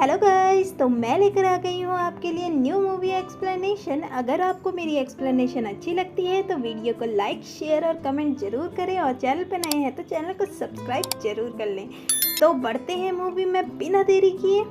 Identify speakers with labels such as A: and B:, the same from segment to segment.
A: Hello guys, तो मैं लेकर आ गई हूँ आपके लिए न्यू मूवी एक्सप्लेनेशन। अगर आपको मेरी एक्सप्लेनेशन अच्छी लगती है तो वीडियो को लाइक, शेयर और कमेंट जरूर करें और चैनल पर नए हैं तो चैनल को सब्सक्राइब जरूर कर लें। तो बढ़ते हैं मूवी में बिना देरी किए।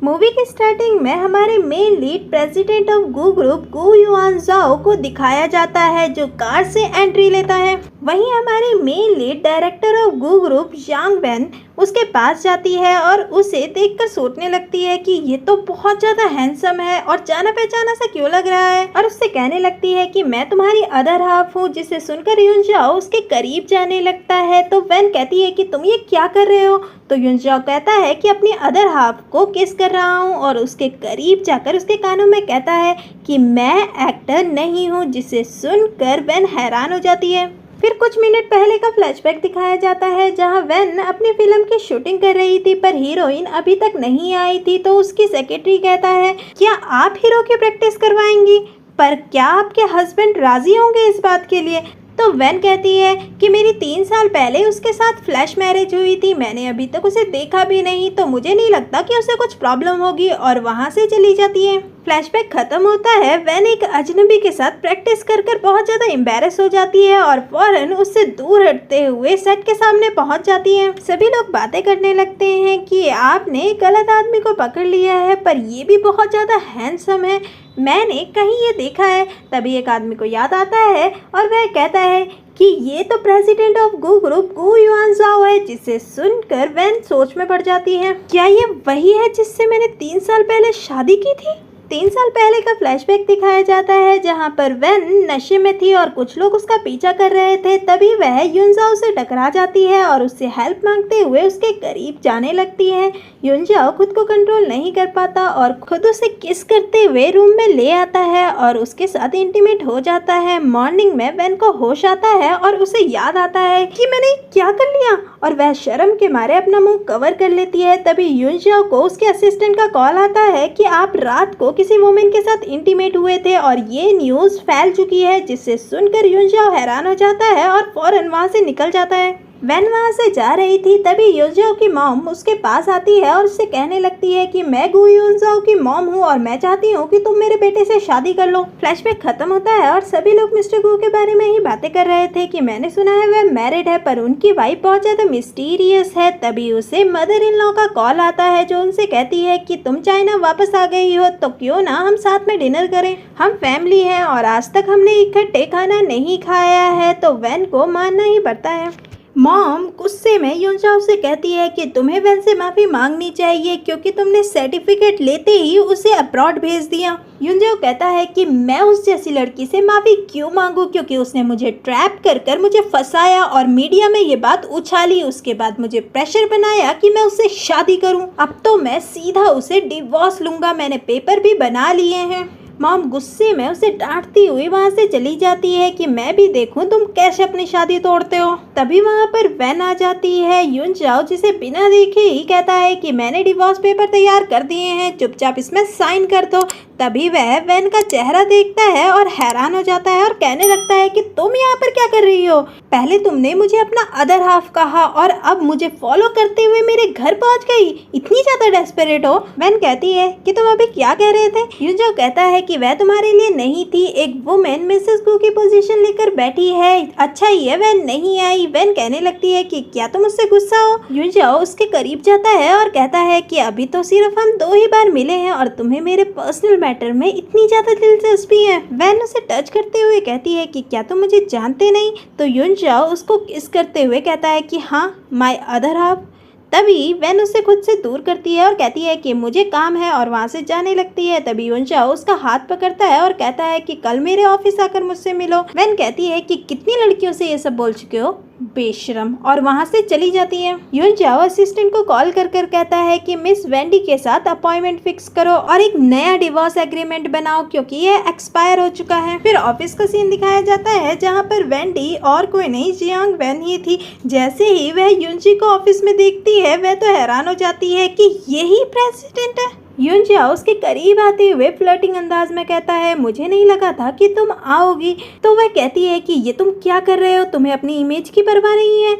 A: मूवी की स्टार्टिंग में हमारे main lead president of Gu group Gu Yuan Zhao को दिखाया जाता है, जो कार से एंट्री लेता है। वहीं हमारी main lead director of Gu group Yang Ben उसके पास जाती है और उसे देखकर सोचने लगती है कि ये तो बहुत ज्यादा हैंडसम है और जाना पहचाना सा क्यों लग रहा है, और उससे कहने लगती है कि मैं तुम्हारी अदर हाफ हूँ, जिसे सुनकर युन जाओ उसके करीब जाने लगता है। तो वेन कहती है कि तुम ये क्या कर रहे हो, तो युन जाओ कहता है कि अपनी अदर हाफ को किस कर रहा हूँ, और उसके करीब जाकर उसके कानों में कहता है कि मैं एक्टर नहीं हूँ, जिसे सुनकर वेन हैरान हो जाती है। फिर कुछ मिनट पहले का फ्लैशबैक दिखाया जाता है, जहां वेन अपनी फिल्म की शूटिंग कर रही थी पर हीरोइन अभी तक नहीं आई थी। तो उसकी सेक्रेटरी कहता है, क्या आप हीरो की प्रैक्टिस करवाएंगी, पर क्या आपके हस्बैंड राजी होंगे इस बात के लिए। तो वेन कहती है कि मेरी 3 साल पहले उसके साथ फ्लैश मैरिज हुई थी, मैंने अभी तक उसे देखा भी नहीं, तो मुझे नहीं लगता कि उसे कुछ प्रॉब्लम होगी, और वहाँ से चली जाती है। फ्लैशबैक खत्म होता है। वेन एक अजनबी के साथ प्रैक्टिस कर बहुत ज़्यादा एम्बैरेस हो जाती है और फौरन उससे दूर हटते हुए सेट के सामने पहुंच जाती है। सभी लोग बातें करने लगते हैं कि आपने गलत आदमी को पकड़ लिया है, पर ये भी बहुत ज़्यादा हैंडसम है, मैंने कहीं ये देखा है। तभी एक आदमी को याद आता है और वह कहता है कि ये तो president of Gu group Gu Yuan Zhao है, जिसे सुनकर वेन सोच में पड़ जाती है, क्या ये वही है जिससे मैंने 3 साल पहले शादी की थी। 3 साल पहले का फ्लैशबैक दिखाया जाता है, जहां पर वेन नशे में थी और कुछ लोग उसका पीछा कर रहे थे। तभी वह युनजाओ से टकरा जाती है और उससे हेल्प मांगते हुए उसके करीब जाने लगती है। युनजाओ खुद को कंट्रोल नहीं कर पाता और खुद उसे किस करते हुए रूम में ले आता है और उसके साथ इंटीमेट हो जाता है। मॉर्निंग में वेन को होश आता है और उसे याद आता है कि मैंने क्या कर लिया, और वह शर्म के मारे अपना मुंह कवर कर लेती है। तभी युनजाओ को उसके असिस्टेंट का कॉल आता है कि आप रात को किसी वुमेन के साथ इंटीमेट हुए थे और ये न्यूज़ फैल चुकी है, जिससे सुनकर युनजाओ हैरान हो जाता है और फौरन वहां से निकल जाता है। वेन वहां से जा रही थी, तभी युनजाओ की मॉम उसके पास आती है और उससे कहने लगती है कि मैं गू युनजाओ की मॉम हूँ और मैं चाहती हूँ कि तुम मेरे बेटे से शादी कर लो। फ्लैशबैक खत्म होता है और सभी लोग मिस्टर गू के बारे में ही बातें कर रहे थे कि मैंने सुना है वह मैरिड है, पर उनकी वाइफ बहुत ज्यादा मिस्टीरियस है। तभी उसे मदर इन लॉ का कॉल आता है, जो उनसे कहती है कि तुम चाइना वापस आ गई हो तो क्यों ना हम साथ में डिनर करें, हम फैमिली हैं और आज तक हमने इकट्ठे खाना नहीं खाया है। तो वेन को मानना ही पड़ता है। मॉम गुस्से में युनजाओ से कहती है कि तुम्हें वेन से माफ़ी मांगनी चाहिए, क्योंकि तुमने सर्टिफिकेट लेते ही उसे अब्रॉड भेज दिया। युनजाओ कहता है कि मैं उस जैसी लड़की से माफ़ी क्यों मांगू, क्योंकि उसने मुझे ट्रैप कर मुझे फंसाया और मीडिया में ये बात उछाली, उसके बाद मुझे प्रेशर बनाया कि मैं उससे शादी करूं। अब तो मैं सीधा उसे डिवोर्स लूँगा, मैंने पेपर भी बना लिए हैं। मॉम गुस्से में उसे डांटती हुई वहां से चली जाती है कि मैं भी देखूं तुम कैसे अपनी शादी तोड़ते हो। तभी वहां पर वेन आ जाती है। युनजाओ जिसे बिना देखे ही कहता है कि मैंने डिवोर्स पेपर तैयार कर दिए हैं, चुपचाप इसमें साइन कर दो। तभी वह वेन का चेहरा देखता है और हैरान हो जाता है और कहने लगता है कि तुम यहाँ पर क्या कर रही हो, पहले तुमने मुझे अपना अदर हाफ कहा और अब मुझे फॉलो करते हुए मेरे घर पहुंच गई, इतनी ज्यादा डेस्परेट हो। वेन कहती है कि तुम अभी क्या कह रहे थे। युनजाओ कहता है कि वह तुम्हारे लिए नहीं थी, एक वुमेन मिसेस गू की पोजीशन लेकर बैठी है, अच्छा ही है वह नहीं आई। वेन कहने लगती है कि क्या तुम उससे गुस्सा हो। युनजाओ उसके करीब जाता है और कहता है कि अभी तो सिर्फ हम 2 ही बार मिले हैं और तुम्हें मेरे पर्सनल मैटर में इतनी ज्यादा दिलचस्पी है। वेन उसे टच करते हुए कहती है कि क्या तुम मुझे जानते नहीं। तो युनजाओ उसको किस करते हुए कहता है कि हाँ, माय अदर हाफ। तभी वेन उसे खुद से दूर करती है और कहती है कि मुझे काम है और वहाँ से जाने लगती है। तभी युनजाओ उसका हाथ पकड़ता है और कहता है कि कल मेरे ऑफिस आकर मुझसे मिलो। वेन कहती है कि कितनी लड़कियों से ये सब बोल चुके हो, बेशरम, और वहां से चली जाती है। युनजाओ असिस्टेंट को कॉल कर कहता है कि मिस वेंडी के साथ अपॉइंटमेंट फिक्स करो और एक नया डिवोर्स एग्रीमेंट बनाओ, क्योंकि ये एक्सपायर हो चुका है। फिर ऑफिस का सीन दिखाया जाता है, जहां पर वेंडी और कोई नहीं जियांग वेन ही थी। जैसे ही वह युनजी को ऑफिस में देखती है, वह तो हैरान हो जाती है कि यही प्रेसिडेंट है। युनजाओ उसके करीब आते हुए फ्लर्टिंग अंदाज में कहता है, मुझे नहीं लगा था कि तुम आओगी। तो वह कहती है कि ये तुम क्या कर रहे हो, तुम्हें अपनी इमेज की परवाह नहीं है।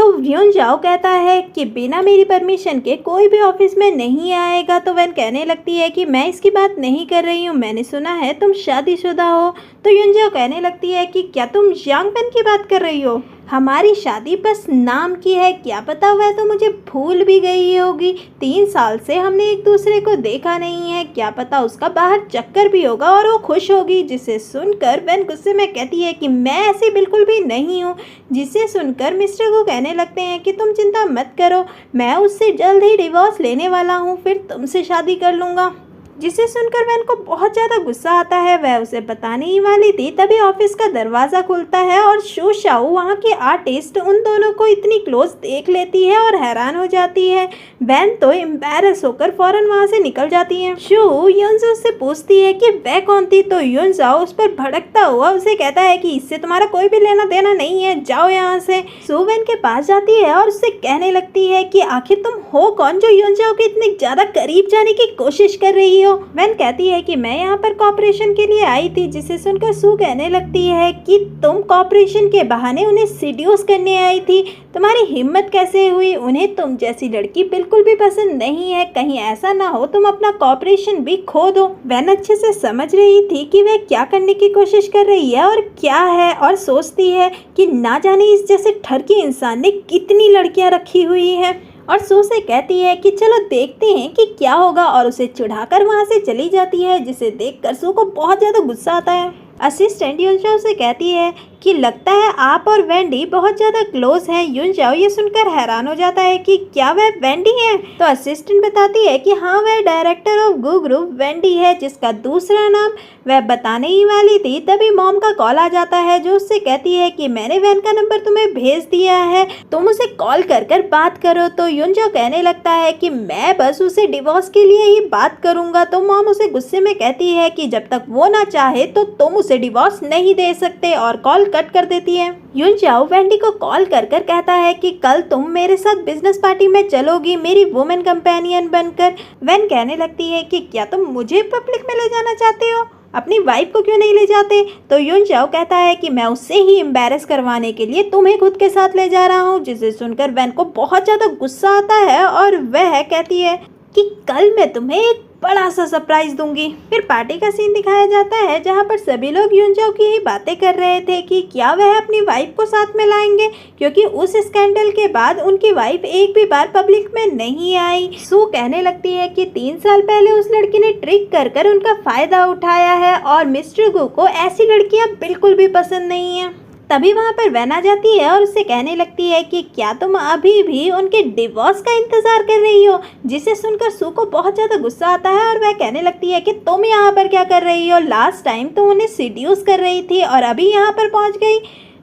A: तो यून जाओ कहता है कि बिना मेरी परमिशन के कोई भी ऑफिस में नहीं आएगा। तो वैन कहने लगती है कि मैं इसकी बात नहीं कर रही हूँ, मैंने सुना है तुम शादीशुदा हो। तो यून जाओ कहने लगती है कि क्या तुम यांग पेन की बात कर रही हो? हमारी शादी बस नाम की है, क्या पता वह तो मुझे भूल भी गई होगी। 3 साल से हमने एक दूसरे को देखा नहीं है, क्या पता उसका बाहर चक्कर भी होगा और वो खुश होगी। जिसे सुनकर वैन गुस्से में कहती है कि मैं ऐसी बिल्कुल भी नहीं हूँ। जिसे सुनकर मिस्टर को कहने लगते हैं कि तुम चिंता मत करो, मैं उससे जल्द ही डिवोर्स लेने वाला हूँ, फिर तुमसे शादी कर लूँगा। जिसे सुनकर वैन को बहुत ज़्यादा गुस्सा आता है, वह उसे बताने ही वाली थी तभी ऑफिस का दरवाज़ा खुलता है और शू शाओ वहाँ के आर्टिस्ट उन दोनों को इतनी क्लोज देख लेती है और हैरान हो जाती है। वैन तो एम्बैरस होकर फौरन वहाँ से निकल जाती है। शू युनजाओ से पूछती है कि वह कौन थी, तो युनजाओ उस पर भड़कता हुआ उसे कहता है कि इससे तुम्हारा कोई भी लेना देना नहीं है, जाओ यहाँ से। शू वैन के पास जाती है और उससे कहने लगती है कि आखिर तुम हो कौन जो युनजाओ के इतने ज़्यादा करीब जाने की कोशिश कर रही हो। वैन कहती है कि मैं यहाँ पर कॉपरेशन के लिए आई थी। जिसे सुनकर सू कहने लगती है कि तुम कॉपरेशन के बहाने उन्हें सीड्यूस करने आई थी, तुम्हारी हिम्मत कैसे हुई? उन्हें तुम जैसी लड़की बिल्कुल भी पसंद नहीं है, कहीं ऐसा ना हो तुम अपना कॉपरेशन भी खो दो। वैन अच्छे से समझ रही थी कि वह क्या करने की कोशिश कर रही है और क्या है, और सोचती है कि ना जाने इस जैसे ठरकी इंसान ने कितनी लड़कियां रखी हुई है। और सू से कहती है कि चलो देखते हैं कि क्या होगा, और उसे चिढ़ाकर वहाँ से चली जाती है। जिसे देखकर सू को बहुत ज़्यादा गुस्सा आता है। असिस्टेंट युनजाओ से कहती है कि लगता है आप और वेंडी बहुत ज़्यादा क्लोज हैं। युनजाओ ये सुनकर हैरान हो जाता है कि क्या वह वेंडी है? तो असिस्टेंट बताती है कि हाँ, वह director of Gu group Wendy है, जिसका दूसरा नाम वह बताने ही वाली थी। तभी मॉम का कॉल आ जाता है जो उससे कहती है कि मैंने वैन का नंबर तुम्हें भेज दिया है, तुम उसे कॉल कर कर बात करो। तो युनजाओ कहने लगता है कि मैं बस उसे डिवोर्स के लिए ही बात करूंगा। तो मॉम उसे गुस्से में कहती है कि जब तक वो ना चाहे तो तुम उसे डिवोर्स नहीं दे सकते, और कॉल कट कर देती है। युनजाओ वेंडी को कॉल कर कर कहता है कि कल तुम मेरे साथ बिजनेस पार्टी में चलोगी मेरी वुमेन कंपेनियन बनकर। वैन कहने लगती है कि क्या तुम मुझे पब्लिक में ले जाना चाहते हो, अपनी वाइफ को क्यों नहीं ले जाते? तो युनजाओ कहता है कि मैं उससे ही एम्बैरस करवाने के लिए तुम्हें खुद के साथ ले जा रहा हूँ। जिसे सुनकर वैन को बहुत ज़्यादा गुस्सा आता है और वह कहती है कि कल मैं तुम्हें एक बड़ा सा सरप्राइज दूंगी। फिर पार्टी का सीन दिखाया जाता है जहाँ पर सभी लोग युनजाओ की ही बातें कर रहे थे कि क्या वह अपनी वाइफ को साथ में लाएंगे, क्योंकि उस स्कैंडल के बाद उनकी वाइफ एक भी बार पब्लिक में नहीं आई। सू कहने लगती है कि 3 साल पहले उस लड़की ने ट्रिक कर कर उनका फायदा उठाया है और मिस्टर गू को ऐसी लड़कियां बिल्कुल भी पसंद नहीं है। तभी वहाँ पर वैन आ जाती है और उससे कहने लगती है कि क्या तुम अभी भी उनके डिवोर्स का इंतजार कर रही हो? जिसे सुनकर सू को बहुत ज़्यादा गुस्सा आता है और वह कहने लगती है कि तुम यहाँ पर क्या कर रही हो? लास्ट टाइम तुम उन्हें सीड्यूस कर रही थी और अभी यहाँ पर पहुँच गई।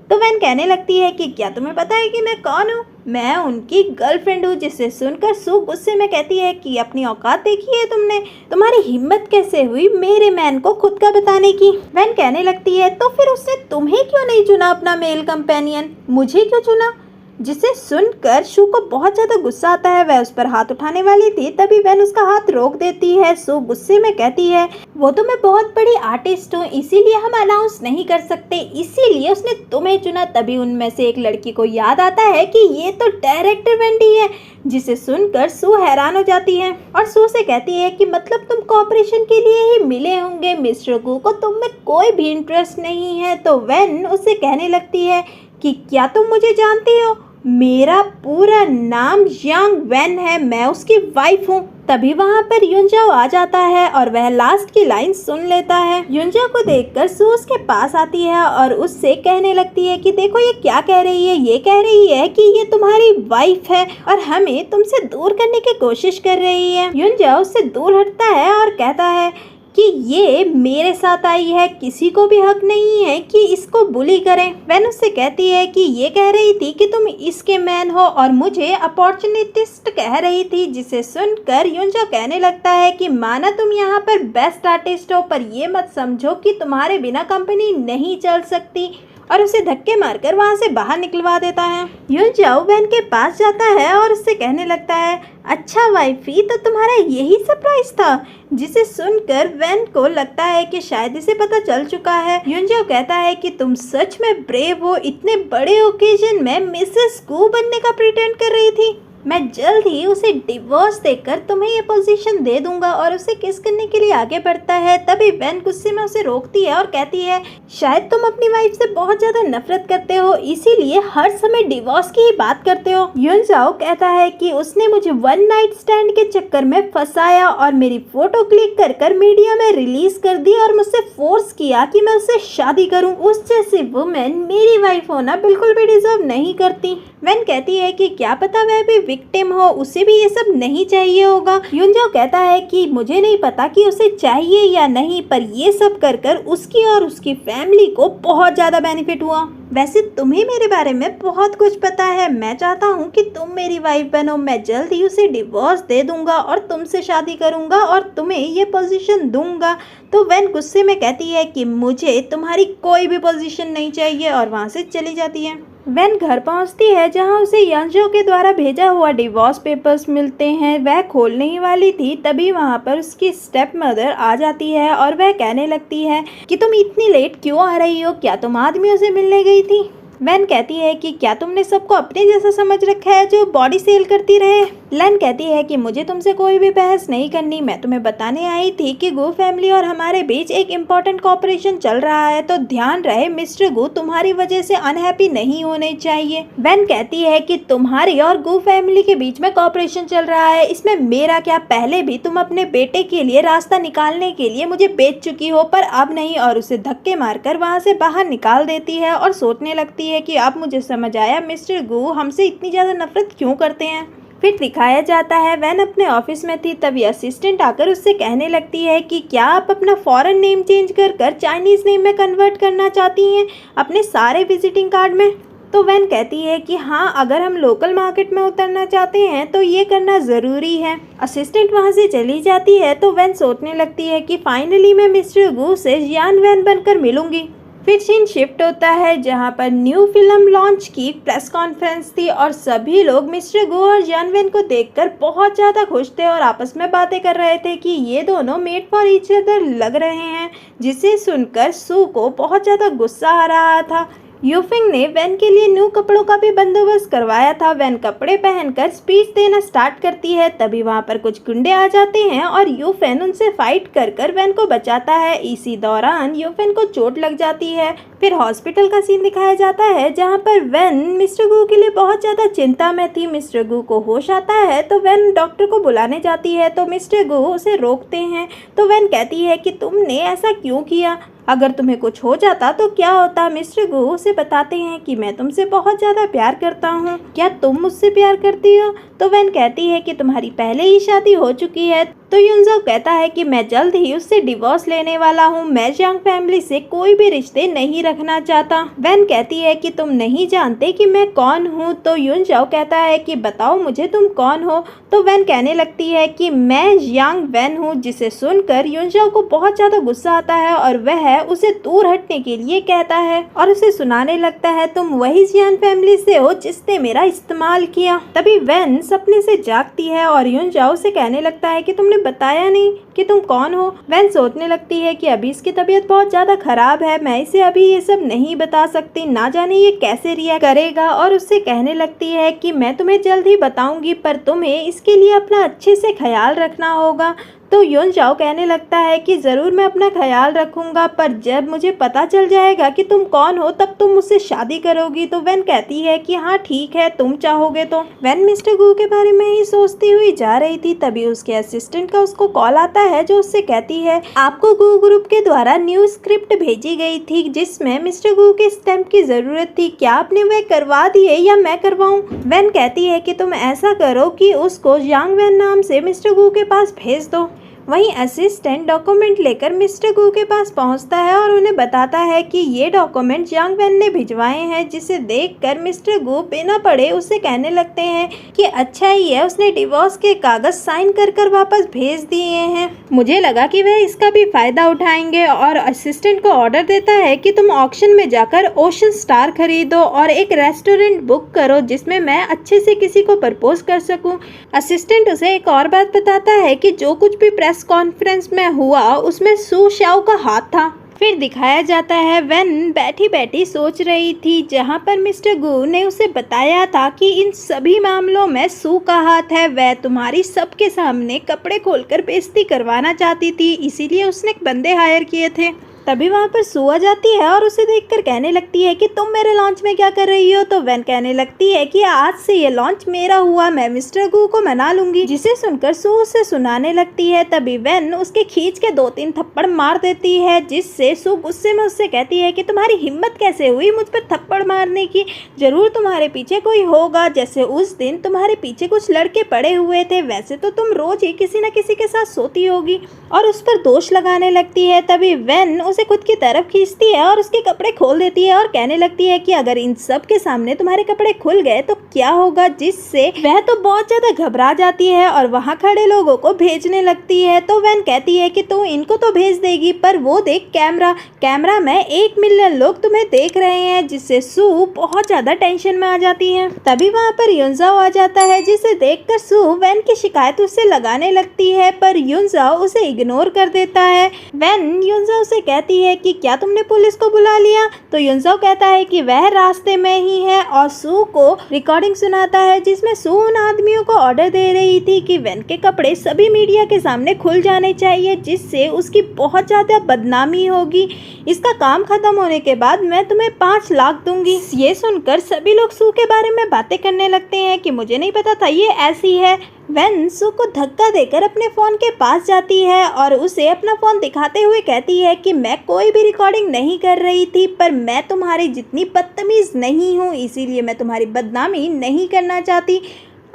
A: तो वैन कहने लगती है कि क्या तुम्हें पता है कि मैं कौन हूँ? मैं उनकी गर्लफ्रेंड हूँ। जिसे सुनकर सू गुस्से में कहती है कि अपनी औकात देखी है तुमने, तुम्हारी हिम्मत कैसे हुई मेरे मैन को खुद का बताने की? वैन कहने लगती है तो फिर उसने तुम्हें क्यों नहीं चुना अपना मेल कंपेनियन, मुझे क्यों चुना? जिसे सुनकर शू को बहुत ज़्यादा गुस्सा आता है। वह उस पर हाथ उठाने वाली थी तभी वैन उसका हाथ रोक देती है। शू गुस्से में कहती है वो तो मैं बहुत बड़ी आर्टिस्ट हूँ, इसीलिए हम अनाउंस नहीं कर सकते, इसीलिए उसने तुम्हें चुना। तभी उनमें से एक लड़की को याद आता है कि ये तो डायरेक्टर वेंडी है। जिसे सुनकर सू हैरान हो जाती है और सू से कहती है कि मतलब तुम कॉपरेशन के लिए ही मिले होंगे, मिस्टर गू को तुम में कोई भी इंटरेस्ट नहीं है। तो वैन उससे कहने लगती है कि क्या तुम मुझे जानती हो? मेरा पूरा नाम यांग वैन है, मैं उसकी वाइफ हूँ। तभी वहाँ पर युनजाओ आ जाता है और वह लास्ट की लाइन सुन लेता है। युनजाओ को देखकर सू उसके पास आती है और उससे कहने लगती है कि देखो ये क्या कह रही है, ये कह रही है कि ये तुम्हारी वाइफ है और हमें तुमसे दूर करने की कोशिश कर रही है। युनजाओ उससे दूर हटता है और कहता है कि ये मेरे साथ आई है, किसी को भी हक नहीं है कि इसको बुली करें। वैन उससे कहती है कि ये कह रही थी कि तुम इसके मैन हो और मुझे अपॉर्चुनिटिस्ट कह रही थी। जिसे सुनकर युनजाओ कहने लगता है कि माना तुम यहाँ पर बेस्ट आर्टिस्ट हो, पर ये मत समझो कि तुम्हारे बिना कंपनी नहीं चल सकती। और उसे धक्के मारकर वहाँ से बाहर निकलवा देता है। यून जाओ वैन के पास जाता है और उससे कहने लगता है, अच्छा वाइफी, तो तुम्हारा यही सरप्राइज था। जिसे सुनकर वैन को लगता है कि शायद इसे पता चल चुका है। युनजाओ कहता है कि तुम सच में ब्रेव हो, इतने बड़े ओकेजन में मिसेस गू बनने का प्रिटेंड कर रही थी। मैं जल्द ही उसे डिवोर्स देकर तुम्हें ये पोजीशन दे दूंगा। और उसे किस करने के लिए आगे बढ़ता है। तभी वैन गुस्से में उसे रोकती है और कहती है, शायद तुम अपनी वाइफ से बहुत ज्यादा नफरत करते हो, इसीलिए हर समय डिवोर्स की ही बात करते हो। युनजाओ कहता है कि उसने मुझे वन नाइट स्टैंड के चक्कर में फंसाया और मेरी फोटो क्लिक कर मीडिया में रिलीज कर दी और मुझसे फोर्स किया कि मैं उससे शादी करूं। उस जैसी वुमेन मेरी वाइफ होना बिल्कुल भी डिजर्व नहीं करती। वैन कहती है कि क्या पता वह भी विक्टिम हो, उसे भी ये सब नहीं चाहिए होगा। युनजाओ कहता है कि मुझे नहीं पता कि उसे चाहिए या नहीं, पर ये सब कर उसकी और उसकी फैमिली को बहुत ज्यादा बेनिफिट हुआ। वैसे तुम्हें मेरे बारे में बहुत कुछ पता है। मैं चाहता हूँ कि तुम मेरी वाइफ बनो। मैं जल्द ही उसे डिवोर्स दे दूंगा और तुमसे शादी करूंगा और तुम्हें ये पोजीशन दूंगा। तो वैन गुस्से में कहती है कि मुझे तुम्हारी कोई भी पोजीशन नहीं चाहिए और वहाँ से चली जाती है। वैन घर पहुंचती है जहां उसे युनजाओ के द्वारा भेजा हुआ डिवोर्स पेपर्स मिलते हैं। वह खोलने ही वाली थी, तभी वहां पर उसकी स्टेप मदर आ जाती है और वह कहने लगती है कि तुम इतनी लेट क्यों आ रही हो, क्या तुम आदमियों से मिलने गई थी। वैन कहती है कि क्या तुमने सबको अपने जैसा समझ रखा है जो बॉडी सेल करती रहे। लैन कहती है कि मुझे तुमसे कोई भी बहस नहीं करनी, मैं तुम्हें बताने आई थी कि गू फैमिली और हमारे बीच एक इम्पोर्टेंट कॉपरेशन चल रहा है, तो ध्यान रहे मिस्टर गू तुम्हारी वजह से अनहैप्पी नहीं होने चाहिए। वैन कहती है कि तुम्हारी और गू फैमिली के बीच में कॉपरेशन चल रहा है, इसमें मेरा क्या, पहले भी तुम अपने बेटे के लिए रास्ता निकालने के लिए मुझे बेच चुकी हो, पर अब नहीं। और उसे धक्के मारकर वहाँ से बाहर निकाल देती है और सोचने लगती है कि अब मुझे समझ आया मिस्टर गू हमसे इतनी ज़्यादा नफरत क्यों करते हैं। फिर दिखाया जाता है वैन अपने ऑफिस में थी, तभी असिस्टेंट आकर उससे कहने लगती है कि क्या आप अपना फॉरेन नेम चेंज कर चाइनीज़ नेम में कन्वर्ट करना चाहती हैं अपने सारे विजिटिंग कार्ड में। तो वैन कहती है कि हाँ, अगर हम लोकल मार्केट में उतरना चाहते हैं तो ये करना ज़रूरी है। असिस्टेंट वहाँ से चली जाती है तो वैन सोचने लगती है कि फाइनली मैं मिस्टर गू से जियान वैन बनकर मिलूंगी। फिर सीन शिफ्ट होता है जहाँ पर न्यू फिल्म लॉन्च की प्रेस कॉन्फ्रेंस थी और सभी लोग मिस्टर गू और जियान वैन को देखकर बहुत ज़्यादा खुश थे और आपस में बातें कर रहे थे कि ये दोनों मेड फॉर ईच अदर लग रहे हैं, जिसे सुनकर सू को बहुत ज़्यादा गुस्सा आ रहा था। यूफिंग ने वैन के लिए न्यू कपड़ों का भी बंदोबस्त करवाया था। वैन कपड़े पहनकर स्पीच देना स्टार्ट करती है, तभी वहां पर कुछ गुंडे आ जाते हैं और यूफेन उनसे फाइट कर वैन को बचाता है। इसी दौरान यूफेन को चोट लग जाती है। फिर हॉस्पिटल का सीन दिखाया जाता है जहां पर वैन मिस्टर गू के लिए बहुत ज़्यादा चिंता में थी। मिस्टर गू को होश आता है तो वैन डॉक्टर को बुलाने जाती है, तो मिस्टर गू उसे रोकते हैं। तो वैन कहती है कि तुमने ऐसा क्यों किया, अगर तुम्हें कुछ हो जाता तो क्या होता। मिस्टर गू उसे बताते हैं कि मैं तुमसे बहुत ज़्यादा प्यार करता हूँ, क्या तुम मुझसे प्यार करती हो। तो वैन कहती है कि तुम्हारी पहले ही शादी हो चुकी है। तो युनजाओ कहता है कि मैं जल्द ही उससे डिवोर्स लेने वाला हूँ, मैं जियांग फैमिली से कोई भी रिश्ते नहीं रखना चाहता। वैन कहती है कि तुम नहीं जानते कि मैं कौन हूँ। तो युनजाओ कहता है कि बताओ मुझे तुम कौन हो। तो वैन कहने लगती है कि मैं जियांग वैन हूँ, जिसे सुनकर युनजाओ को बहुत ज़्यादा गुस्सा आता है और वह उसे दूर हटने के लिए कहता है और उसे सुनाने लगता है तुम वही जियान फैमिली से हो जिसने मेरा इस्तेमाल किया। तभी वैन सपने से जागती है और युनजाओ से कहने लगता है कि तुमने बताया नहीं कि तुम कौन हो। वैन सोचने लगती है कि अभी इसकी तबीयत बहुत ज़्यादा खराब है, मैं इसे अभी ये सब नहीं बता सकती, ना जाने ये कैसे रिएक्ट करेगा। और उससे कहने लगती है कि मैं तुम्हें जल्द ही बताऊंगी, पर तुम्हें इसके लिए अपना अच्छे से ख्याल रखना होगा। तो युनजाओ कहने लगता है कि ज़रूर मैं अपना ख्याल रखूँगा, पर जब मुझे पता चल जाएगा कि तुम कौन हो तब तुम मुझसे शादी करोगी। तो वैन कहती है कि हाँ ठीक है, तुम चाहोगे तो। वैन मिस्टर गू के बारे में ही सोचती हुई जा रही थी, तभी उसके असिस्टेंट का उसको कॉल आता है जो उससे कहती है आपको गू ग्रुप के द्वारा न्यू स्क्रिप्ट भेजी गई थी जिसमें मिस्टर गू के स्टैम्प की ज़रूरत थी, क्या आपने वह करवा दी है या मैं करवाऊँ। वैन कहती है कि तुम ऐसा करो कि उसको जियांग वैन नाम से मिस्टर गू के पास भेज दो। वहीं असिस्टेंट डॉक्यूमेंट लेकर मिस्टर गू के पास पहुंचता है और उन्हें बताता है कि ये डॉक्यूमेंट जियांग वैन ने भिजवाए हैं, जिसे देखकर मिस्टर गू बिना पढ़े उससे कहने लगते हैं कि अच्छा ही है उसने डिवोर्स के कागज साइन कर कर वापस भेज दिए हैं। मुझे लगा कि वह इसका भी फायदा उठाएंगे और असिस्टेंट को ऑर्डर देता है कि तुम ऑक्शन में जाकर ओशन स्टार खरीदो और एक रेस्टोरेंट बुक करो जिसमें मैं अच्छे से किसी को प्रपोज कर सकूं। असिस्टेंट उसे एक और बात बताता है कि जो कुछ भी प्रेस कॉन्फ्रेंस में हुआ उसमें सू शाओ का हाथ था। फिर दिखाया जाता है वैन बैठी बैठी सोच रही थी, जहां पर मिस्टर गू ने उसे बताया था कि इन सभी मामलों में सू का हाथ है। वह तुम्हारी सबके सामने कपड़े खोलकर बेइज्जती करवाना चाहती थी, इसीलिए उसने बंदे हायर किए थे। तभी वहाँ पर सू आ जाती है और उसे देखकर कहने लगती है कि तुम मेरे लॉन्च में क्या कर रही हो। तो वैन कहने लगती है कि आज से ये लॉन्च मेरा हुआ, मैं मिस्टर गू को मना लूंगी। जिसे सुनकर सू उसे सुनाने लगती है। तभी वैन उसके खींच के 2-3 थप्पड़ मार देती है, जिससे सू गुस्से में उससे कहती है कि तुम्हारी हिम्मत कैसे हुई मुझ पर थप्पड़ मारने की, जरूर तुम्हारे पीछे कोई होगा, जैसे उस दिन तुम्हारे पीछे कुछ लड़के पड़े हुए थे, वैसे तो तुम रोज ही किसी न किसी के साथ सोती होगी, और उस पर दोष लगाने लगती है। तभी वैन उसे खुद की तरफ खींचती है और उसके कपड़े खोल देती है और कहने लगती है कि अगर इन सब के सामने तुम्हारे कपड़े खुल गए तो क्या होगा, जिससे वह तो बहुत ज्यादा घबरा जाती है और वहां खड़े लोगों को भेजने लगती है। तो वैन कहती है कि तू इनको तो भेज देगी, पर वो देख कैमरा में 1 मिलियन लोग तुम्हें देख रहे हैं, जिससे सू बहुत ज्यादा टेंशन में आ जाती है। तभी वहाँ पर युनजाओ आ जाता है, जिसे देखकर सू वैन की शिकायत उससे लगाने लगती है, पर युनजाओ उसे इग्नोर कर देता है। वैन युनजाओ से कहती है कि क्या तुमने पुलिस को बुला लिया। तो युनजाओ कहता है कि वह रास्ते में ही है और सू को रिकॉर्डिंग सुनाता है, जिसमें सू उन आदमियों को ऑर्डर दे रही थी कि वैन के कपड़े सभी मीडिया के सामने खुल जाने चाहिए, जिससे उसकी बहुत ज्यादा बदनामी होगी। इसका काम खत्म होने के बाद मैं तुम्हें 5 लाख दूंगी। ये सुनकर सभी लोग सू के बारे में बातें करने लगते हैं कि मुझे नहीं पता था ये ऐसी है। वैन सू को धक्का देकर अपने फ़ोन के पास जाती है और उसे अपना फ़ोन दिखाते हुए कहती है कि मैं कोई भी रिकॉर्डिंग नहीं कर रही थी, पर मैं तुम्हारी जितनी बदतमीज़ नहीं हूँ, इसीलिए मैं तुम्हारी बदनामी नहीं करना चाहती।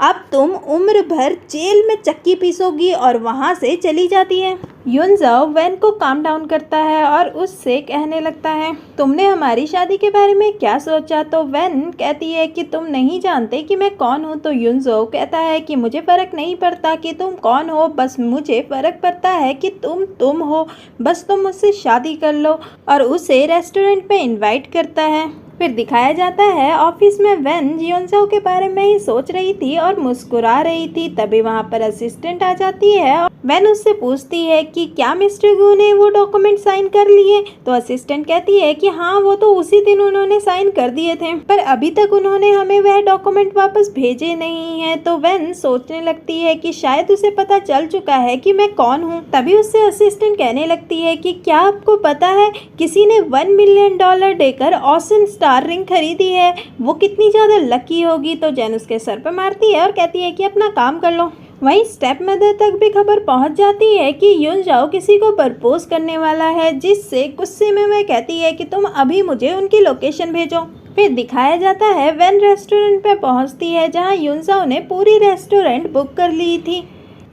A: अब तुम उम्र भर जेल में चक्की पीसोगी, और वहाँ से चली जाती है। युनजाओ वैन को काम डाउन करता है और उससे कहने लगता है तुमने हमारी शादी के बारे में क्या सोचा। तो वैन कहती है कि तुम नहीं जानते कि मैं कौन हूँ। तो युनजाओ कहता है कि मुझे फ़र्क नहीं पड़ता कि तुम कौन हो, बस मुझे फ़र्क पड़ता है कि तुम हो, बस तुम मुझसे शादी कर लो, और उसे रेस्टोरेंट में इन्वाइट करता है। फिर दिखाया जाता है ऑफिस में वैन युनजाओ के बारे में ही सोच रही थी और मुस्कुरा रही थी। तभी वहाँ पर असिस्टेंट आ जाती है और वैन उससे पूछती है कि क्या मिस्टर गू ने वो डॉक्यूमेंट साइन कर लिए। तो असिस्टेंट कहती है कि हाँ, वो तो उसी दिन उन्होंने साइन कर दिए थे, पर अभी तक उन्होंने हमें वह डॉक्यूमेंट वापस भेजे नहीं है। तो वैन सोचने लगती है कि शायद उसे पता चल चुका है कि मैं कौन हूँ। तभी उससे असिस्टेंट कहने लगती है कि क्या आपको पता है किसी ने $1 मिलियन देकर ओशन स्टार रिंग खरीदी है, वो कितनी ज्यादा लकी होगी। तो जैन उसके सर पर मारती है और कहती है कि अपना काम कर लो। वहीं स्टेप मदर तक भी खबर पहुंच जाती है कि युनजाओ किसी को प्रपोज करने वाला है, जिससे गुस्से में वह कहती है कि तुम अभी मुझे उनकी लोकेशन भेजो। फिर दिखाया जाता है वैन रेस्टोरेंट पे पहुंचती है, जहां युनजाओ ने पूरी रेस्टोरेंट बुक कर ली थी।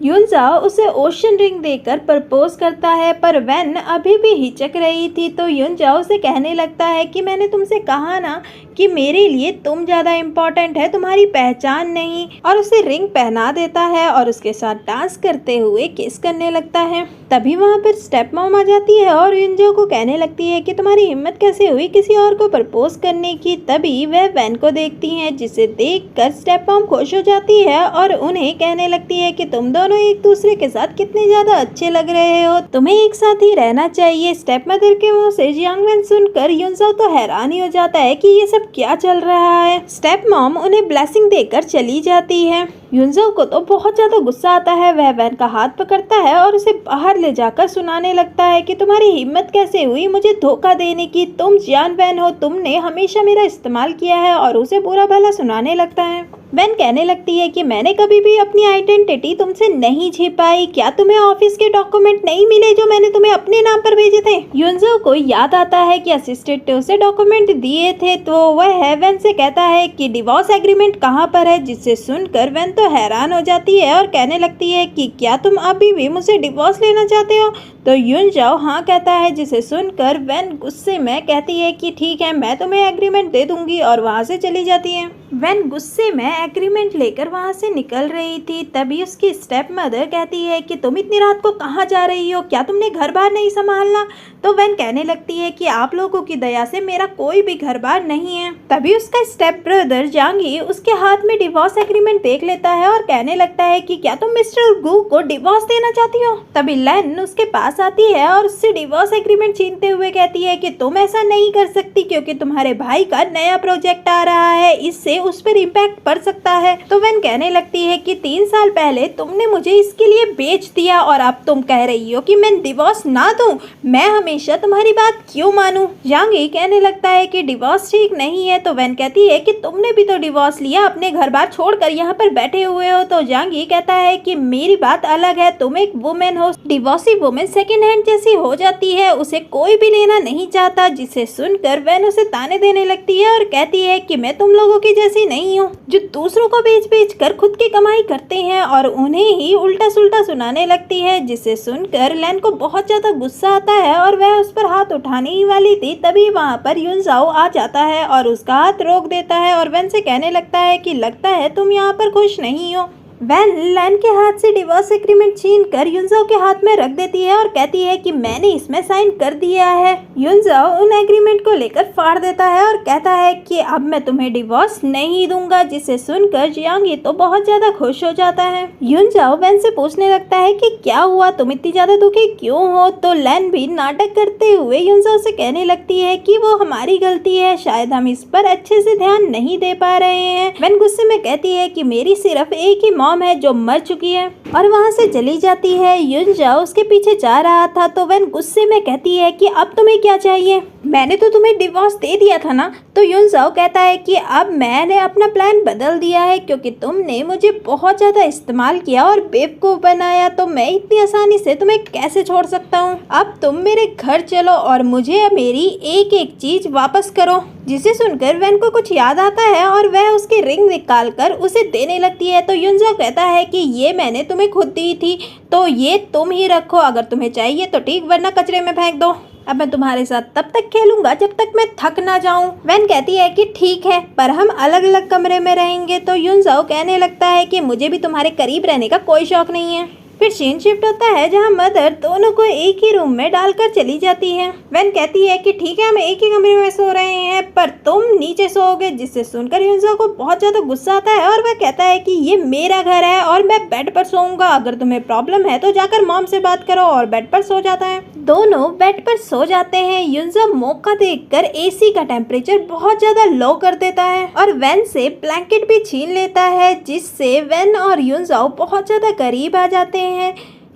A: युनजाओ उसे ओशन रिंग देकर प्रपोज करता है, पर वैन अभी भी हिचक रही थी। तो युनजाओ से कहने लगता है कि मैंने तुमसे कहा ना कि मेरे लिए तुम ज़्यादा इम्पोर्टेंट है, तुम्हारी पहचान नहीं, और उसे रिंग पहना देता है और उसके साथ डांस करते हुए किस करने लगता है। तभी वहाँ पर स्टेप मॉम आ जाती है और युनजाओ को कहने लगती है कि तुम्हारी हिम्मत कैसे हुई किसी और को प्रपोज करने की। तभी वह वैन को देखती हैं, जिसे देखकर स्टेप मॉम खुश हो जाती है और उन्हें कहने लगती है कि तुम दोनों एक दूसरे के साथ कितने ज्यादा अच्छे लग रहे हो, तुम्हें एक साथ ही रहना चाहिए। स्टेप मदर के मुंह से जियांग वैन सुनकर युनजाओ तो हैरान ही हो जाता है कि ये सब क्या चल रहा है। स्टेप मॉम उन्हें ब्लेसिंग देकर चली जाती है। युनजाओ को तो बहुत ज्यादा गुस्सा आता है। वह वैन का हाथ पकड़ता है और उसे बाहर ले जाकर सुनाने लगता है कि तुम्हारी हिम्मत कैसे हुई मुझे धोखा देने की, तुम जियान वैन हो, तुमने हमेशा मेरा इस्तेमाल किया है, और उसे बुरा भला सुनाने लगता है। वैन कहने लगती है कि मैंने कभी भी अपनी आइडेंटिटी तुमसे नहीं छिपाई। क्या तुम्हें ऑफिस के डॉक्यूमेंट नहीं मिले जो मैंने तुम्हें अपने नाम पर भेजे थे? युनजो को याद आता है कि असिस्टेंट ने उसे डॉक्यूमेंट दिए थे, तो वह वैन से कहता है कि डिवोर्स एग्रीमेंट कहाँ पर है, जिससे सुनकर वैन तो हैरान हो जाती है और कहने लगती है कि क्या तुम अभी भी मुझसे डिवोर्स लेना चाहते हो? तो युनजो हाँ कहता है, जिसे सुनकर वैन गुस्से में कहती है कि ठीक है, मैं तुम्हें एग्रीमेंट दे दूंगी और वहाँ से चली जाती है। वैन गुस्से में एग्रीमेंट लेकर वहाँ से निकल रही थी, तभी उसकी स्टेप मदर कहती है कि तुम इतनी रात को कहाँ जा रही हो, क्या तुमने घर बार नहीं संभालना? तो वैन कहने लगती है कि आप लोगों की दया से मेरा कोई भी घर बार नहीं है। तभी उसका स्टेप ब्रदर जांगी उसके हाथ में डिवोर्स एग्रीमेंट देख लेता है और कहने लगता है कि क्या तुम मिस्टर गू को डिवोर्स देना चाहती हो? तभी लेन उसके पास आती है और उससे डिवोर्स एग्रीमेंट छीनते हुए कहती है कि तुम ऐसा नहीं कर सकती, क्योंकि तुम्हारे भाई का नया प्रोजेक्ट आ रहा है, इससे उस पर इम्पैक्ट पड़ सकता है। तो वैन कहने लगती है कि 3 साल पहले तुमने मुझे इसके लिए बेच दिया और अब तुम कह रही हो कि मैं डिवोर्स ना दूं। मैं हमेशा तुम्हारी बात क्यों मानूं? जांगी कहने लगता है कि डिवोर्स ठीक नहीं है। तो वैन कहती है कि तुमने भी तो डिवोर्स लिया, अपने घर बार छोड़कर यहाँ पर बैठे हुए हो। तो जांगी कहता है कि मेरी बात अलग है, तुम एक वुमेन हो, डिवोर्सी वुमेन सेकेंड हैंड जैसी हो जाती है, उसे कोई भी लेना नहीं चाहता। जिसे सुनकर वैन उसे ताने देने लगती है और कहती है कि मैं तुम लोगों की जैसी नहीं हूँ जो दूसरों को बेच कर खुद की कमाई करते हैं, और उन्हें ही उल्टा सुल्टा सुनाने लगती है। जिसे सुनकर लेन को बहुत ज्यादा गुस्सा आता है और वह उस पर हाथ उठाने ही वाली थी, तभी वहाँ पर युनजाओ आ जाता है और उसका हाथ रोक देता है और वैन से कहने लगता है कि लगता है तुम यहाँ पर खुश नहीं हो। वैन लैन के हाथ से डिवोर्स एग्रीमेंट छीन कर युनजाओ के हाथ में रख देती है और कहती है कि मैंने इसमें साइन कर दिया है। युनजाओ उन एग्रीमेंट को लेकर फाड़ देता है और कहता है कि अब मैं तुम्हें डिवोर्स नहीं दूंगा। जिसे सुनकर जियांगी तो बहुत ज्यादा खुश हो जाता है। युनजाओ वैन से पूछने लगता है कि क्या हुआ, तुम इतनी ज्यादा दुखी क्यों हो? तो लैन भी नाटक करते हुए युनजाओ से कहने लगती है कि वो हमारी गलती है, शायद हम इस पर अच्छे से ध्यान नहीं दे पा रहे हैं। वैन गुस्से में कहती है कि मेरी सिर्फ एक ही है जो मर चुकी है, और वहाँ से चली जाती है। युनजाओ उसके पीछे जा रहा था, तो वैन गुस्से में कहती है कि अब तुम्हें क्या चाहिए, मैंने तो तुम्हें डिवोर्स दे दिया था ना। तो युनजाओ कहता है कि अब मैंने अपना प्लान बदल दिया है, क्योंकि तुमने मुझे बहुत ज़्यादा इस्तेमाल किया और बेवकूफ़ बनाया, तो मैं इतनी आसानी से तुम्हें कैसे छोड़ सकता हूँ। अब तुम मेरे घर चलो और मुझे मेरी एक एक चीज़ वापस करो। जिसे सुनकर वैन को कुछ याद आता है और वह उसकी रिंग निकाल कर उसे देने लगती है। तो युनजाओ कहता है कि ये मैंने तुम्हें खुद दी थी, तो ये तुम ही रखो, अगर तुम्हें चाहिए तो ठीक, वरना कचरे में फेंक दो। अब मैं तुम्हारे साथ तब तक खेलूंगा जब तक मैं थक ना जाऊं। वैन कहती है कि ठीक है, पर हम अलग अलग कमरे में रहेंगे। तो युनजाओ कहने लगता है कि मुझे भी तुम्हारे करीब रहने का कोई शौक नहीं है। फिर सीन शिफ्ट होता है जहां मदर दोनों को एक ही रूम में डालकर चली जाती है। वैन कहती है कि ठीक है, हम एक ही कमरे में सो रहे हैं, पर तुम नीचे सोओगे। जिससे सुनकर युनजाओ को बहुत ज्यादा गुस्सा आता है और वह कहता है कि ये मेरा घर है और मैं बेड पर सोऊंगा, अगर तुम्हें प्रॉब्लम है तो जाकर मॉम से बात करो, और बेड पर सो जाता है। दोनों बेड पर सो जाते हैं। युनजाओ मौका देखकर एसी का टेम्परेचर बहुत ज्यादा लो कर देता है और वैन से ब्लैंकेट भी छीन लेता है, जिससे वैन और युनजाओ बहुत ज्यादा करीब आ जाते हैं।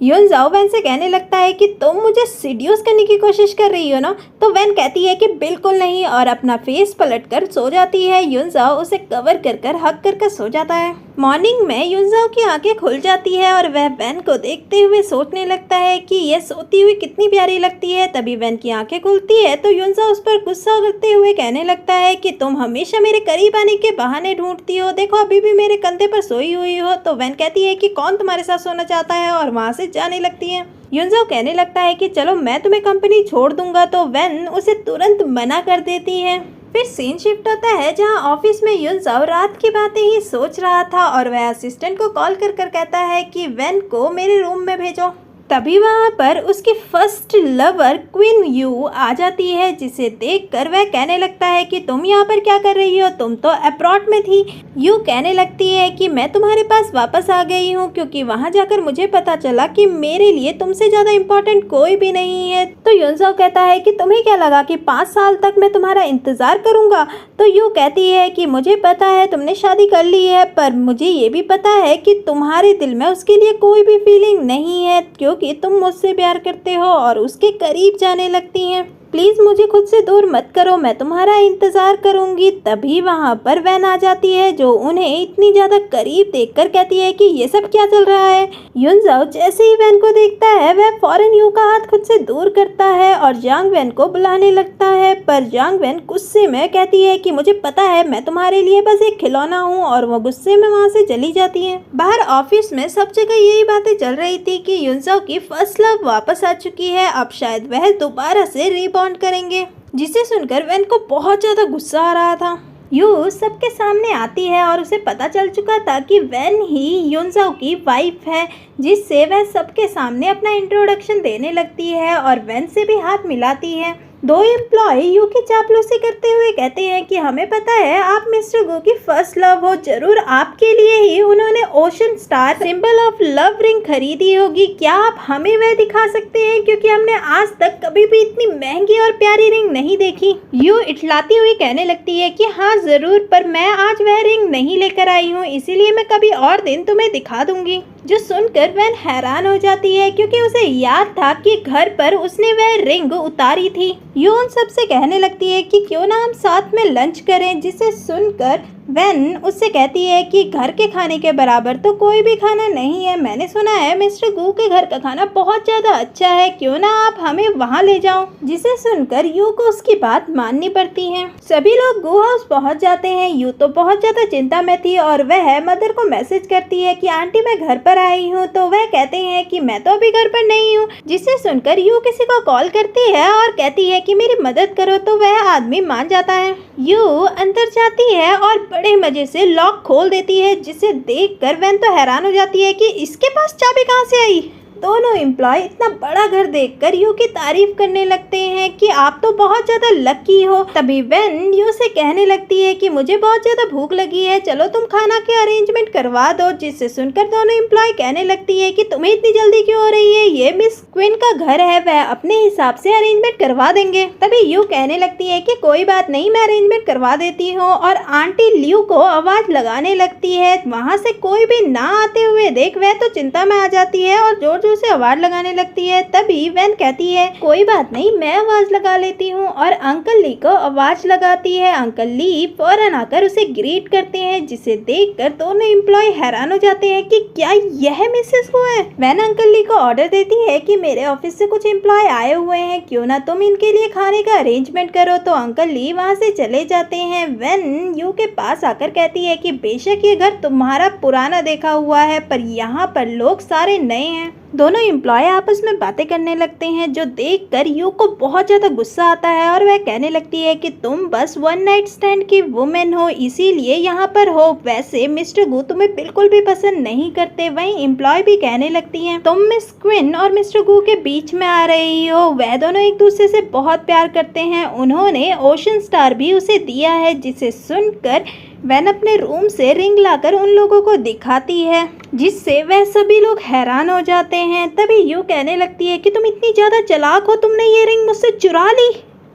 A: युनजाओ वैन से कहने लगता है कि तुम मुझे सीड्यूस करने की कोशिश कर रही हो ना। तो वैन कहती है कि बिल्कुल नहीं, और अपना फेस पलटकर सो जाती है। युनजाओ उसे कवर कर हक कर सो जाता है। मॉर्निंग में युनजाओ की आंखें खुल जाती है और वह वैन को देखते हुए सोचने लगता है कि यह सोती हुई कितनी प्यारी लगती है। तभी वैन की आंखें खुलती है तो युनजाओ उस पर गुस्सा करते हुए कहने लगता है कि तुम हमेशा मेरे करीब आने के बहाने ढूंढती हो, देखो अभी भी मेरे कंधे पर सोई हुई हो। तो वैन कहती है कि कौन तुम्हारे साथ सोना चाहता है, और वहाँ से जाने लगती है। युनजाओ कहने लगता है कि चलो मैं तुम्हें कंपनी छोड़ दूंगा। तो वैन उसे तुरंत मना कर देती है। फिर सीन शिफ्ट होता है जहां ऑफिस में युनजाओ रात की बातें ही सोच रहा था और वह असिस्टेंट को कॉल कर कहता है कि वैन को मेरे रूम में भेजो। तभी वहाँ पर उसकी फर्स्ट लवर क्वीन यू आ जाती है, जिसे देखकर वह कहने लगता है कि तुम यहाँ पर क्या कर रही हो, तुम तो अब्रॉड में थी। यू कहने लगती है कि मैं तुम्हारे पास वापस आ गई हूँ, क्योंकि वहाँ जाकर मुझे पता चला कि मेरे लिए तुमसे ज़्यादा इम्पोर्टेंट कोई भी नहीं है। तो युनजाओ कहता है कि तुम्हें क्या लगा कि 5 साल तक मैं तुम्हारा इंतज़ार करूँगा। तो यू कहती है कि मुझे पता है तुमने शादी कर ली है, पर मुझे ये भी पता है कि तुम्हारे दिल में उसके लिए कोई भी फीलिंग नहीं है, क्योंकि तुम मुझसे प्यार करते हो और उसके करीब जाने लगती हैं। प्लीज मुझे खुद से दूर मत करो, मैं तुम्हारा इंतजार करूंगी। तभी वहाँ पर वैन आ जाती है जो उन्हें इतनी ज्यादा करीब देखकर कहती है कि ये सब क्या चल रहा है। युनजाओ जैसे ही वैन को देखता है वह फौरन यू का हाथ खुद से दूर करता है और जांग वैन को बुलाने लगता है, पर जांग वैन गुस्से में कहती है कि मुझे पता है मैं तुम्हारे लिए बस एक खिलौना हूँ, और वो गुस्से में वहाँ से चली जाती है। बाहर ऑफिस में सब जगह यही बातें चल रही थी कि युनजाओ की फर्स्ट लव वापस आ चुकी है, अब शायद वह दोबारा से रीबॉन्ड करेंगे, जिसे सुनकर वैन को बहुत ज्यादा गुस्सा आ रहा था। यू सबके सामने आती है और उसे पता चल चुका था कि वैन ही युनजाओ की वाइफ है, जिससे वह सबके सामने अपना इंट्रोडक्शन देने लगती है और वैन से भी हाथ मिलाती है। दो एम्प्लॉय यू की चापलूसी करते हुए कहते हैं कि हमें पता है आप मिस्टर गो की फर्स्ट लव हो, जरूर आपके लिए ही उन्होंने ocean star symbol of love ring खरीदी होगी, क्या आप हमें वह दिखा सकते हैं, क्योंकि हमने आज तक कभी भी इतनी महंगी और प्यारी रिंग नहीं देखी। यू इटलाती हुई कहने लगती है कि हाँ जरूर, पर मैं आज वह रिंग नहीं लेकर आई हूँ, इसीलिए मैं कभी और दिन तुम्हें दिखा दूंगी। जो सुनकर वैन हैरान हो जाती है क्योंकि उसे याद था कि घर पर उसने वह रिंग उतारी थी। यू उन सबसे कहने लगती है कि क्यों ना हम साथ में लंच करें, जिसे सुनकर वैन उससे कहती है कि घर के खाने के बराबर तो कोई भी खाना नहीं है, मैंने सुना है मिस्टर गू के घर का खाना बहुत ज्यादा अच्छा है, क्यों ना आप हमें वहाँ ले जाओ। जिसे सुनकर यू को उसकी बात माननी पड़ती है। सभी लोग गू हाउस पहुँच जाते हैं। यू तो बहुत ज्यादा चिंता में थी और वह मदर को मैसेज करती है कि आंटी मैं घर पर आई हूँ, तो वह कहते हैं कि मैं तो अभी घर पर नहीं हूँ। जिसे सुनकर यू किसी को कॉल करती है और कहती है कि मेरी मदद करो, तो वह आदमी मान जाता है। यू अंदर जाती है और बड़े मजे से लॉक खोल देती है, जिसे देखकर वैन तो हैरान हो जाती है कि इसके पास चाबी कहाँ से आई। दोनों एम्प्लॉय इतना बड़ा घर देखकर यू की तारीफ करने लगते हैं कि आप तो बहुत ज्यादा लकी हो। तभी वैन यू से कहने लगती है कि मुझे बहुत ज्यादा भूख लगी है, चलो तुम खाना के अरेंजमेंट करवा दो। जिससे सुनकर दोनों एम्प्लॉय कहने लगती है कि तुम्हें इतनी जल्दी क्यों हो रही है, ये मिस क्वीन का घर है, वह अपने हिसाब से अरेंजमेंट करवा देंगे। तभी यू कहने लगती है कि कोई बात नहीं, मैं अरेंजमेंट करवा देती हूँ, और आंटी लियू को आवाज लगाने लगती है। वहाँ से कोई भी ना आते हुए देख वह तो चिंता में आ जाती है और जोर से आवाज लगाने लगती है। तभी वैन कहती है कोई बात नहीं, मैं आवाज लगा लेती हूँ, और अंकल ली को आवाज लगाती है। अंकल ली फौरन आकर उसे ग्रीट करते हैं, जिसे देखकर दोनों एम्प्लॉय हैरान हो जाते हैं कि क्या यह मिसेस वो है। वैन अंकल ली को ऑर्डर देती है कि मेरे ऑफिस से कुछ एम्प्लॉय आए हुए हैं, क्यों ना तुम इनके लिए खाने का अरेंजमेंट करो। तो अंकल ली वहाँ से चले जाते हैं। वैन यू के पास आकर कहती है कि बेशक ये घर तुम्हारा पुराना देखा हुआ है, पर यहाँ पर लोग सारे नए हैं। दोनों एम्प्लॉय आपस में बातें करने लगते हैं, जो देखकर यू को बहुत ज्यादा गुस्सा आता है और वह कहने लगती है कि तुम बस वन नाइट स्टैंड की वुमेन हो, इसीलिए यहाँ पर हो। वैसे मिस्टर गू तुम्हें बिल्कुल भी पसंद नहीं करते। वहीं एम्प्लॉय भी कहने लगती हैं तुम मिस क्विन और मिस्टर गू के बीच में आ रही हो। वह दोनों एक दूसरे से बहुत प्यार करते हैं, उन्होंने ओशन स्टार भी उसे दिया है। जिसे सुनकर वैन अपने रूम से रिंग लाकर उन लोगों को दिखाती है, जिससे वह सभी लोग हैरान हो जाते हैं। तभी यू कहने लगती है कि तुम इतनी ज्यादा चालाक हो, तुमने ये रिंग मुझसे चुरा ली।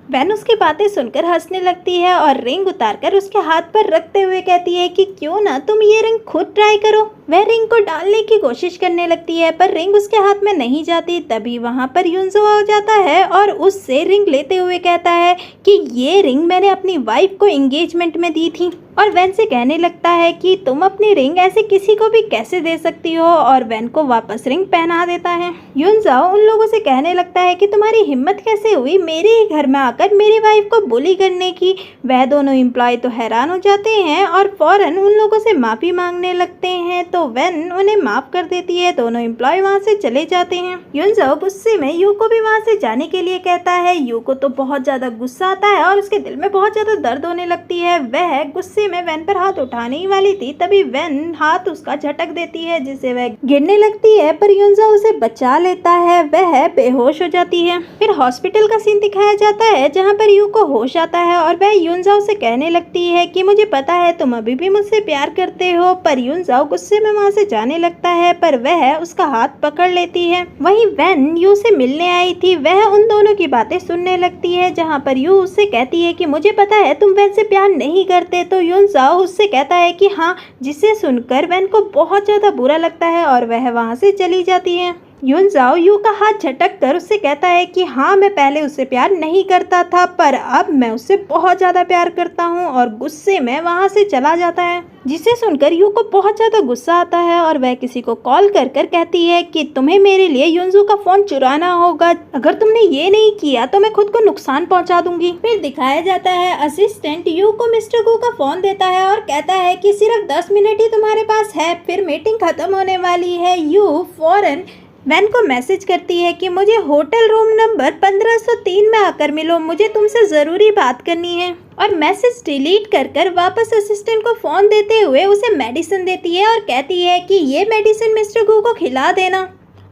A: वैन उसकी बातें सुनकर हंसने लगती है और रिंग उतारकर उसके हाथ पर रखते हुए कहती है कि क्यों ना तुम ये रिंग खुद ट्राई करो। वह रिंग को डालने की कोशिश करने लगती है, पर रिंग उसके हाथ में नहीं जाती। तभी वहाँ पर युनजो आ जाता है और उससे रिंग लेते हुए कहता है कि ये रिंग मैंने अपनी वाइफ को एंगेजमेंट में दी थी, और वैन से कहने लगता है कि तुम अपनी रिंग ऐसे किसी को भी कैसे दे सकती हो, और वैन को वापस रिंग पहना देता है। युनजाओ उन लोगों से कहने लगता है कि तुम्हारी हिम्मत कैसे हुई मेरे ही घर में आकर मेरी वाइफ को बुली करने की। वह दोनों एम्प्लॉय तो हैरान हो जाते हैं और फौरन उन लोगों से माफी मांगने लगते हैं, तो वैन उन्हें माफ कर देती है। दोनों एम्प्लॉय वहाँ से चले जाते हैं। युनजाओ गुस्से में यू को भी वहाँ से जाने के लिए कहता है। यू को तो बहुत ज्यादा गुस्सा आता है और उसके दिल में बहुत ज्यादा दर्द होने लगती है। वह गुस्से में वैन पर हाथ उठाने ही वाली थी, तभी वैन हाथ उसका झटक देती है, जिससे वह गिरने लगती है, पर युनजाओ उसे बचा लेता है। वह बेहोश हो जाती है। फिर हॉस्पिटल का सीन दिखाया जाता है, जहाँ पर यू को होश आता है और वह युनजाओ से कहने लगती है कि मुझे पता है तुम अभी भी मुझसे प्यार करते हो। पर युनजाओ गुस्से में वहाँ से जाने लगता है, पर वह उसका हाथ पकड़ लेती है। वहीं वैन यू से मिलने आई थी, वह उन दोनों की बातें सुनने लगती है, जहाँ पर यू उससे कहती है कि मुझे पता है तुम वैन से प्यार नहीं करते। तो युनजाओ उससे कहता है कि हाँ, जिसे सुनकर वैन को बहुत ज्यादा बुरा लगता है और वह वहाँ से चली जाती है। यून जाओ यू का हाथ झटक कर उससे कहता है कि हाँ, मैं पहले उससे प्यार नहीं करता था, पर अब मैं उससे बहुत ज़्यादा प्यार करता हूँ, और गुस्से में वहाँ से चला जाता है। जिसे सुनकर यू को बहुत ज़्यादा गुस्सा आता है और वह किसी को कॉल कर कर कहती है कि तुम्हें मेरे लिए युनजू का फ़ोन चुराना होगा, अगर तुमने ये नहीं किया तो मैं खुद को नुकसान पहुंचा दूंगी। फिर दिखाया जाता है असिस्टेंट यू को मिस्टर गू का फ़ोन देता है और कहता है कि सिर्फ 10 मिनट ही तुम्हारे पास है, फिर मीटिंग खत्म होने वाली है। यू फौरन वैन को मैसेज करती है कि मुझे होटल रूम नंबर 1503 में आकर मिलो, मुझे तुमसे ज़रूरी बात करनी है। और मैसेज डिलीट कर कर वापस असिस्टेंट को फ़ोन देते हुए उसे मेडिसिन देती है और कहती है कि ये मेडिसिन मिस्टर गू को खिला देना,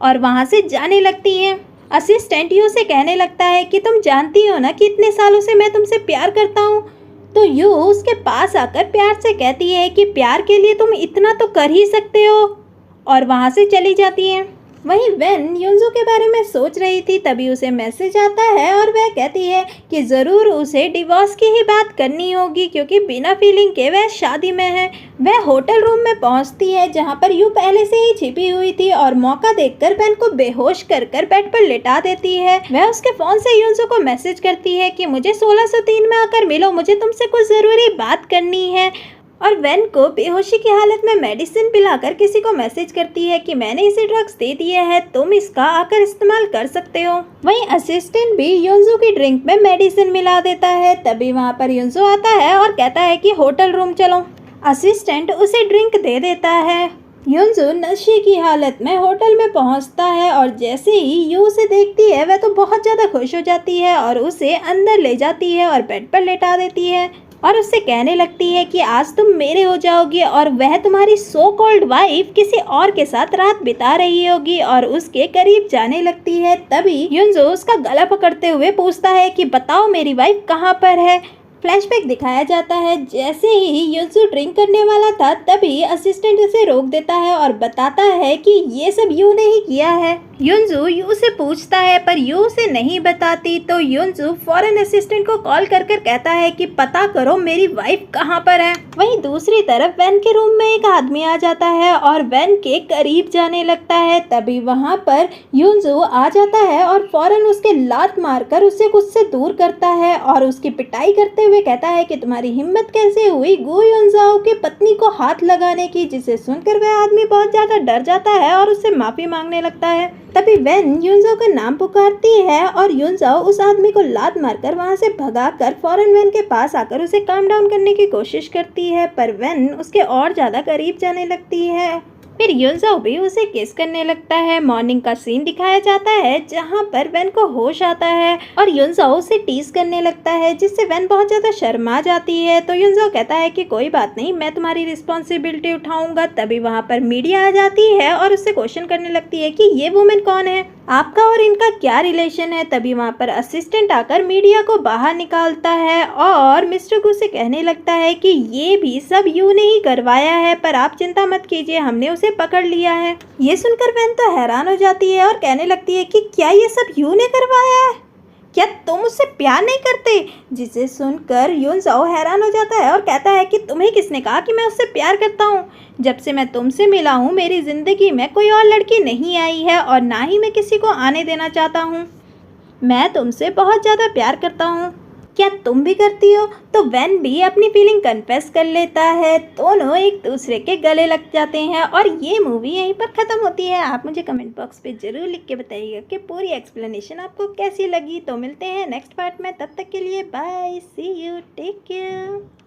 A: और वहाँ से जाने लगती है। असिस्टेंट यू से कहने लगता है कि तुम जानती हो ना कि इतने सालों से मैं तुमसे प्यार करता हूँ। तो यू उसके पास आकर प्यार से कहती है कि प्यार के लिए तुम इतना तो कर ही सकते हो, और वहाँ से चली जाती है। वहीं वेन युनजू के बारे में सोच रही थी, तभी उसे मैसेज आता है और वह कहती है कि ज़रूर उसे डिवोर्स की ही बात करनी होगी, क्योंकि बिना फीलिंग के वह शादी में है। वह होटल रूम में पहुंचती है जहां पर यू पहले से ही छिपी हुई थी, और मौका देखकर वेन को बेहोश कर कर बेड पर लिटा देती है। वह उसके फ़ोन से युनजू को मैसेज करती है कि मुझे 1603 में आकर मिलो, मुझे तुमसे कुछ ज़रूरी बात करनी है। और वेन को बेहोशी की हालत में मेडिसिन पिलाकर किसी को मैसेज करती है कि मैंने इसे ड्रग्स दे दिए हैं, तुम इसका आकर इस्तेमाल कर सकते हो। वहीं असिस्टेंट भी युनजू की ड्रिंक में मेडिसिन मिला देता है। तभी वहां पर युनजू आता है और कहता है कि होटल रूम चलो। असिस्टेंट उसे ड्रिंक दे देता है। युनजू नशे की हालत में होटल में पहुंचता है, और जैसे ही यू उसे देखती है वह तो बहुत ज़्यादा खुश हो जाती है और उसे अंदर ले जाती है और बेड पर लेटा देती है और उससे कहने लगती है कि आज तुम मेरे हो जाओगी, और वह तुम्हारी सो कॉल्ड वाइफ किसी और के साथ रात बिता रही होगी, और उसके करीब जाने लगती है। तभी युनजो उसका गला पकड़ते हुए पूछता है कि बताओ मेरी वाइफ कहाँ पर है। फ्लैशबैक दिखाया जाता है, जैसे ही युनजो ड्रिंक करने वाला था तभी असिस्टेंट उसे रोक देता है और बताता है कि ये सब यू ने ही किया है। युनजू यू से पूछता है पर यू उसे नहीं बताती, तो युनजू फौरन असिस्टेंट को कॉल कर कर कहता है कि पता करो मेरी वाइफ कहाँ पर है। वहीं दूसरी तरफ वैन के रूम में एक आदमी आ जाता है और वैन के करीब जाने लगता है। तभी वहाँ पर युनजू आ जाता है और फौरन उसके लात मारकर उसे खुद से दूर करता है और उसकी पिटाई करते हुए कहता है कि तुम्हारी हिम्मत कैसे हुई गु युनजाओ की पत्नी को हाथ लगाने की। जिसे सुनकर वह आदमी बहुत ज्यादा डर जाता है और उससे माफी मांगने लगता है। तभी वेन युनजाओ का नाम पुकारती है और युनजाओ उस आदमी को लात मारकर वहां से भगाकर फौरन वेन के पास आकर उसे काम डाउन करने की कोशिश करती है, पर वेन उसके और ज्यादा करीब जाने लगती है। फिर युनजाओ भी उसे किस करने लगता है। मॉर्निंग का सीन दिखाया जाता है जहां पर वेन को होश आता है और युनजाओ उसे टीज करने लगता है, जिससे वेन बहुत ज्यादा शर्मा जाती है। तो युनजाओ कहता है कि कोई बात नहीं, मैं तुम्हारी रिस्पॉन्सिबिलिटी उठाऊंगा। तभी वहां पर मीडिया आ जाती है और उससे क्वेश्चन करने लगती है कि ये वुमेन कौन है, आपका और इनका क्या रिलेशन है। तभी वहां पर असिस्टेंट आकर मीडिया को बाहर निकालता है और मिस्टर गू से कहने लगता है कि ये भी सब यू ने ही करवाया है, पर आप चिंता मत कीजिए, हमने उसे पकड़ लिया है। ये सुनकर वेन तो हैरान हो जाती है और कहने लगती है कि क्या ये सब यू ने करवाया है, क्या तुम उससे प्यार नहीं करते। जिसे सुनकर युनजाओ हैरान हो जाता है और कहता है कि तुम्हें किसने कहा कि मैं उससे प्यार करता हूँ। जब से मैं तुमसे मिला हूँ मेरी ज़िंदगी में कोई और लड़की नहीं आई है और ना ही मैं किसी को आने देना चाहता हूँ। मैं तुमसे बहुत ज़्यादा प्यार करता हूँ, क्या तुम भी करती हो। तो वेन भी अपनी फीलिंग कन्फेस कर लेता है। दोनों एक दूसरे के गले लग जाते हैं और ये मूवी यहीं पर ख़त्म होती है। आप मुझे कमेंट बॉक्स पे ज़रूर लिख के बताइएगा कि पूरी एक्सप्लेनेशन आपको कैसी लगी। तो मिलते हैं नेक्स्ट पार्ट में, तब तक के लिए bye, see you, take care.